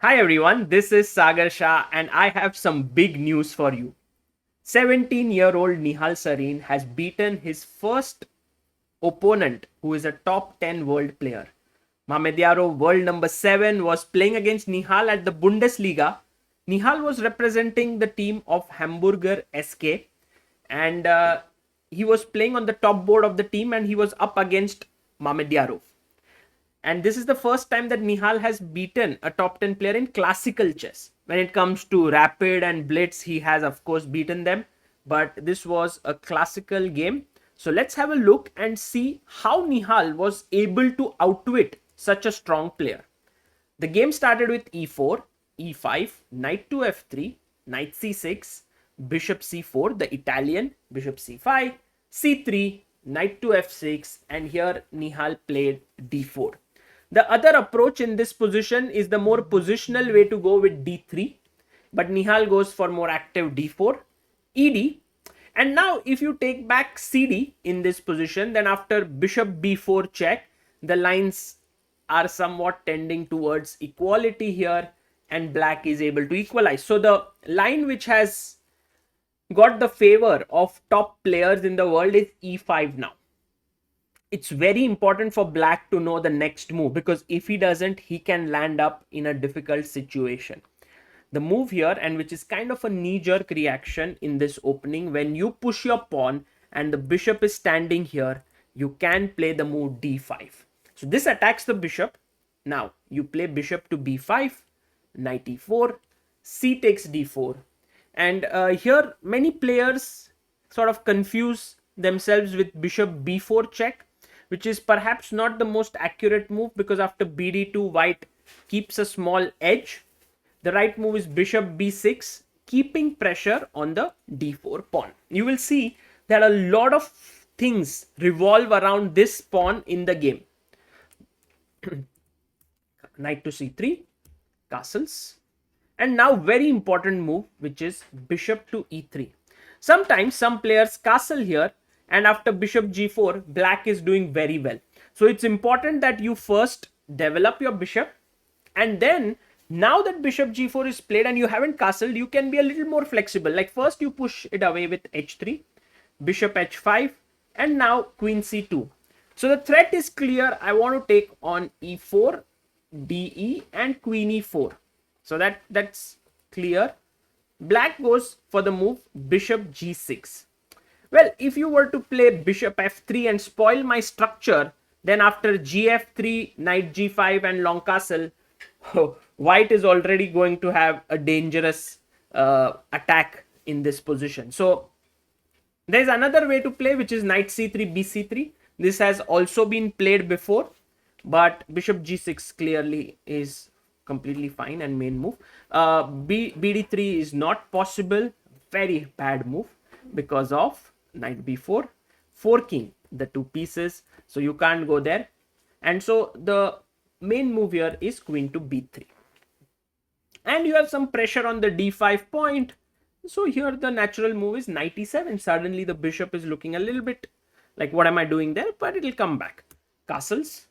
Hi everyone, this is Sagar Shah and I have some big news for you. 17-year-old Nihal Sarin has beaten his first opponent who is a top 10 world player. Mamedyarov, world number 7, was playing against Nihal at the Bundesliga. Nihal was representing the team of Hamburger SK and he was playing on the top board of the team and he was up against Mamedyarov. And this is the first time that Nihal has beaten a top 10 player in classical chess. When it comes to rapid and blitz, he has of course beaten them, but this was a classical game. So let's have a look and see how Nihal was able to outwit such a strong player. The game started with e4, e5, knight to f3, knight c6, bishop c4, the Italian, bishop c5, c3, knight to f6, and here Nihal played d4. The other approach in this position is the more positional way to go with d3, but Nihal goes for more active d4, ed, and now if you take back cd in this position, then after bishop b4 check, the lines are somewhat tending towards equality here and black is able to equalize. So the line which has got the favor of top players in the world is e5 now. It's very important for black to know the next move, because if he doesn't, he can land up in a difficult situation. The move here, and which is kind of a knee-jerk reaction in this opening, when you push your pawn and the bishop is standing here, you can play the move d5. So this attacks the bishop. Now you play bishop to b5, knight e4, c takes d4. And here many players sort of confuse themselves with bishop b4 check, which is perhaps not the most accurate move, because after bd2 white keeps a small edge. The right move is bishop b6, keeping pressure on the d4 pawn. You will see that a lot of things revolve around this pawn in the game. Knight to c3, castles, and now very important move, which is bishop to e3. Sometimes some players castle here, and after bishop g4, black is doing very well. So it's important that you first develop your bishop, and then now that bishop g4 is played and you haven't castled, you can be a little more flexible. Like first you push it away with h3, bishop h5, and now queen c2. So the threat is clear. I want to take on e4, de, and queen e4. So that's clear. Black goes for the move bishop g6. Well, if you were to play bishop f3 and spoil my structure, then after gf3, knight g5 and long castle, white is already going to have a dangerous attack in this position. So there's another way to play, which is knight c3, bc3. This has also been played before, but bishop g6 clearly is completely fine and main move. bd3 is not possible, very bad move, because of knight b4 forking the two pieces, so you can't go there. And so the main move here is queen to b3, and you have some pressure on the d5 point. So here the natural move is knight e7. Suddenly the bishop is looking a little bit like, what am I doing there? But it'll come back. Castles,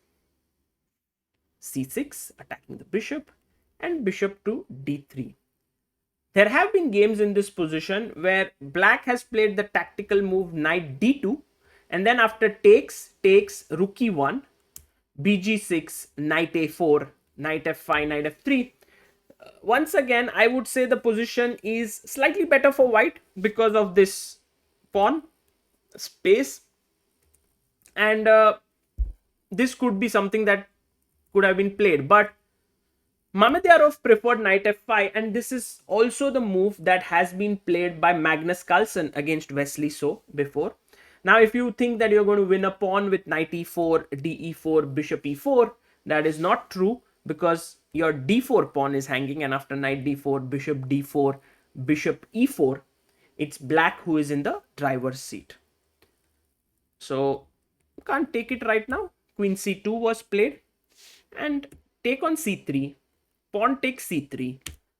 c6 attacking the bishop, and bishop to d3. There have been games in this position where black has played the tactical move knight d2, and then after takes, rook e1, bg6, knight a4, knight f5, knight f3. Once again, I would say the position is slightly better for white because of this pawn space, and this could be something that could have been played, but Mamedyarov preferred knight f5, and this is also the move that has been played by Magnus Carlsen against Wesley So before. Now if you think that you're going to win a pawn with knight e4, de4, bishop e4, that is not true, because your d4 pawn is hanging, and after knight d4, bishop d4, bishop e4, it's black who is in the driver's seat. So you can't take it right now. Queen c2 was played, and take on c3, pawn takes c3,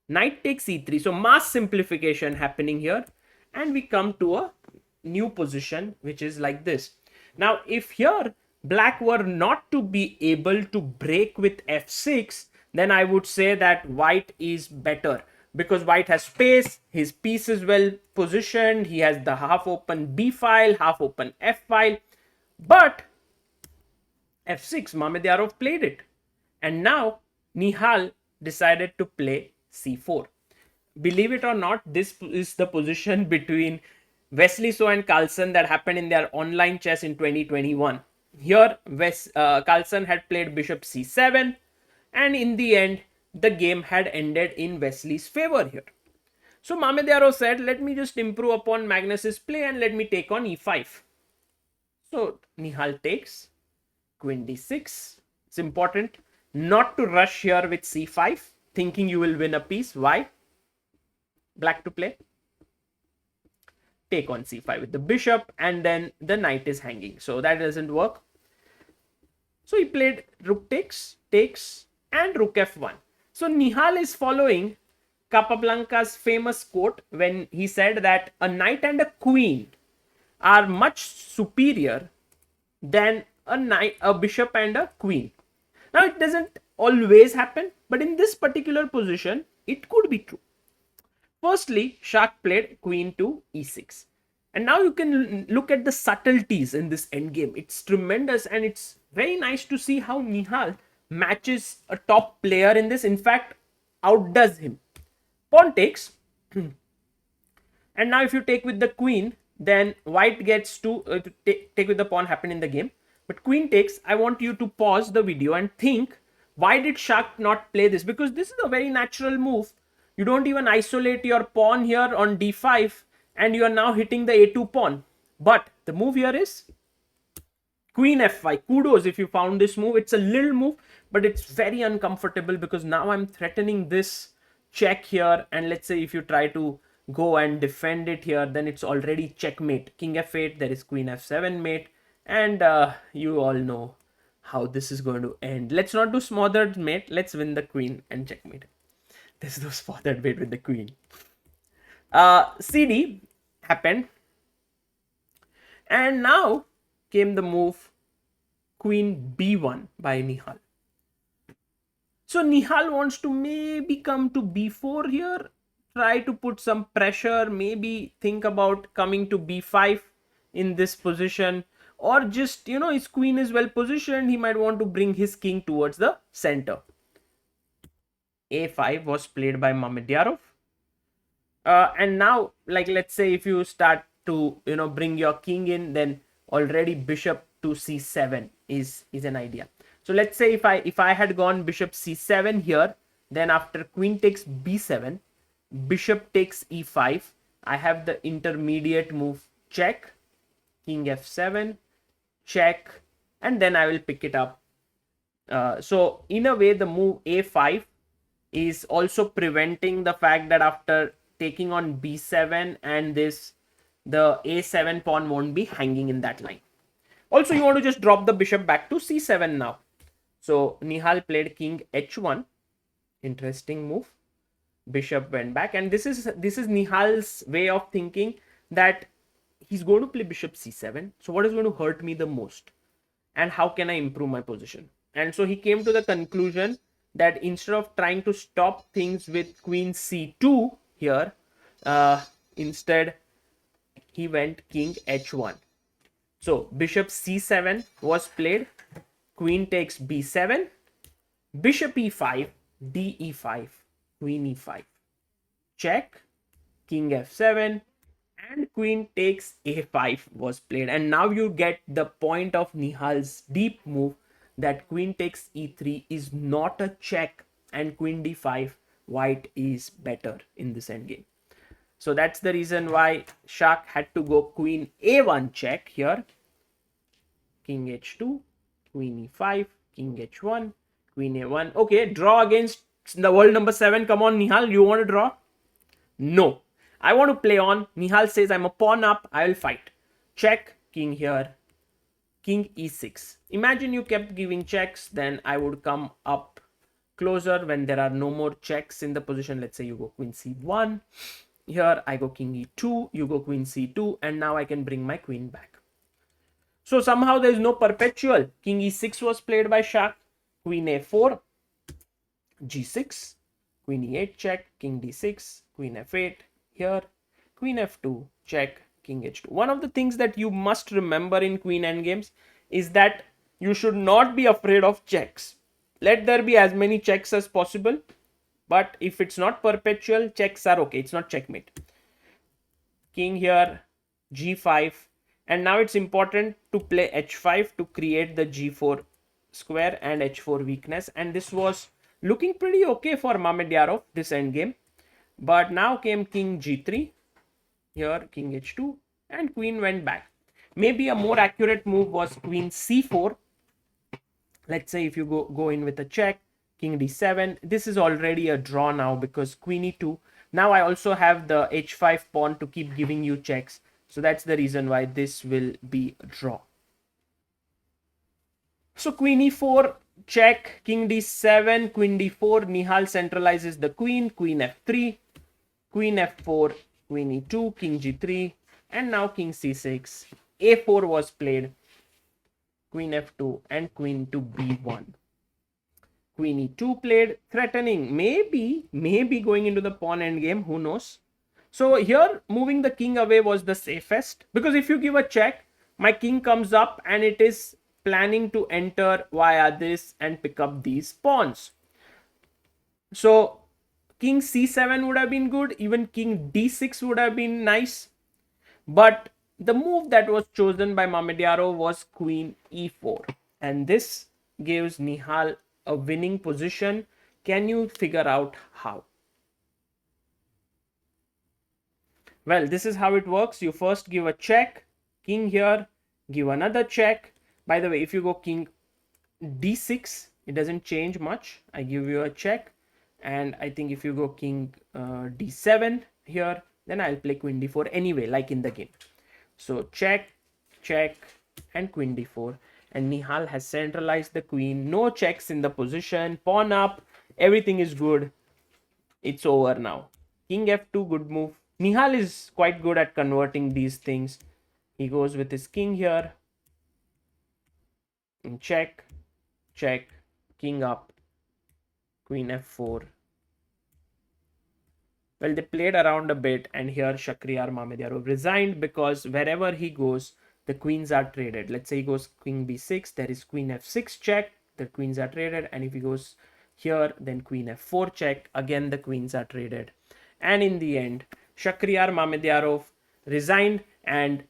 knight takes c3. So mass simplification happening here, and we come to a new position which is like this. Now if here black were not to be able to break with f6, then I would say that white is better, because white has space, his piece is well positioned, he has the half open b file, half open f file. But f6, Mamedyarov played it, and now Nihal decided to play c4. Believe it or not, this is the position between Wesley So and Carlsen that happened in their online chess in 2021. Here, Carlsen had played bishop c7, and in the end, the game had ended in Wesley's favor here. So Mamedyarov said, let me just improve upon Magnus's play and let me take on e5. So Nihal takes, queen d6. It's important not to rush here with c5, thinking you will win a piece. Why? Black to play. Take on c5 with the bishop, and then the knight is hanging. So that doesn't work. So he played rook takes, and rook f1. So Nihal is following Capablanca's famous quote when he said that a knight and a queen are much superior than a bishop and a queen. Now, it doesn't always happen, but in this particular position, it could be true. Firstly, Shah played queen to e6. And now you can look at the subtleties in this endgame. It's tremendous, and it's very nice to see how Nihal matches a top player in this. In fact, outdoes him. Pawn takes. And now if you take with the queen, then white gets to take with the pawn happen in the game. But queen takes, I want you to pause the video and think, why did Shah not play this? Because this is a very natural move. You don't even isolate your pawn here on d5, and you are now hitting the a2 pawn. But the move here is queen f5. Kudos if you found this move. It's a little move, but it's very uncomfortable, because now I'm threatening this check here, and let's say if you try to go and defend it here, then it's already checkmate. King f8, there is queen f7 mate, and you all know how this is going to end. Let's not do smothered mate, let's win the queen and checkmate. There's no smothered mate with the queen. CD happened, and now came the move queen b1 by Nihal. So Nihal wants to maybe come to b4 here, try to put some pressure, maybe think about coming to b5 in this position, or just, you know, his queen is well positioned, he might want to bring his king towards the center. a5 was played by Mamedyarov. And now, like, let's say if you start to, you know, bring your king in, then already bishop to c7 is an idea. So let's say if I had gone bishop c7 here, then after queen takes b7, bishop takes e5, I have the intermediate move check, king f7, check, and then I will pick it up. So in a way, the move a5 is also preventing the fact that after taking on b7 and this, the a7 pawn won't be hanging in that line. Also, you want to just drop the bishop back to c7 now. So Nihal played king h1. Interesting move. Bishop went back, and this is Nihal's way of thinking that he's going to play bishop c7. So what is going to hurt me the most, and how can I improve my position? And so he came to the conclusion that instead of trying to stop things with queen c2 here, instead he went king h1. So bishop c7 was played, queen takes b7, bishop e5, d e5, queen e5, check, king f7, and queen takes a5 was played. And now you get the point of Nihal's deep move, that queen takes e3 is not a check, and queen d5, white is better in this endgame. So that's the reason why Shah had to go queen a1 check here, king h2, queen e5, king h1, queen a1. Okay, draw against the world number 7. Come on, Nihal, you want to draw? No, I want to play on. Nihal says, I'm a pawn up, I will fight. Check, king here, king e6. Imagine you kept giving checks, then I would come up closer when there are no more checks in the position. Let's say you go queen c1. Here I go king e2, you go queen c2, and now I can bring my queen back. So somehow there is no perpetual. King e6 was played by Shah, queen a4. g6, queen e8 check, king d6, queen f8 here, queen f2 check, king h2. One of the things that you must remember in queen endgames is that you should not be afraid of checks. Let there be as many checks as possible, but if it's not perpetual, checks are okay. It's not checkmate. King here, g5, and now it's important to play h5 to create the g4 square and h4 weakness, and this was looking pretty okay for Mamedyarov, this endgame. But now came king g3, here king h2, and queen went back. Maybe a more accurate move was queen c4. Let's say if you go in with a check, king d7, this is already a draw now because queen e2. Now I also have the h5 pawn to keep giving you checks, so that's the reason why this will be a draw. So queen e4 check, king d7, queen d4, Nihal centralizes the queen, queen f3, queen f4, queen e2, king g3, and now king c6. a4 was played, queen f2, and queen to b1. Queen e2 played, threatening, maybe going into the pawn endgame, who knows. So here moving the king away was the safest, because if you give a check, my king comes up and it is planning to enter via this and pick up these pawns. So king c7 would have been good, even king d6 would have been nice, but the move that was chosen by Mamedyarov was queen e4, and this gives Nihal a winning position. Can you figure out how? Well, this is how it works. You first give a check, king here, give another check. By the way, if you go king d6, it doesn't change much. I give you a check, and I think if you go king d7 here, then I'll play queen d4 anyway, like in the game. So check, check, and queen d4, and Nihal has centralized the queen. No checks in the position, pawn up, everything is good. It's over now. King f2, good move. Nihal is quite good at converting these things. He goes with his king here, and check, check, king up, queen f4. Well, they played around a bit, and here Shakhriyar Mamedyarov resigned because wherever he goes, the queens are traded. Let's say he goes queen b6, there is queen f6 check, the queens are traded, and if he goes here, then queen f4 check, again the queens are traded. And in the end, Shakhriyar Mamedyarov resigned, and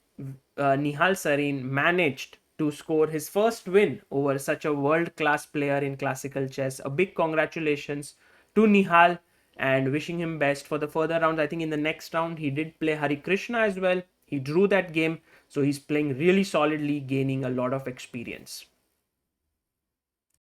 Nihal Sarin managed to score his first win over such a world-class player in classical chess. A big congratulations to Nihal, and wishing him best for the further rounds. I think in the next round he did play Hari Krishna as well. He drew that game, so he's playing really solidly, gaining a lot of experience.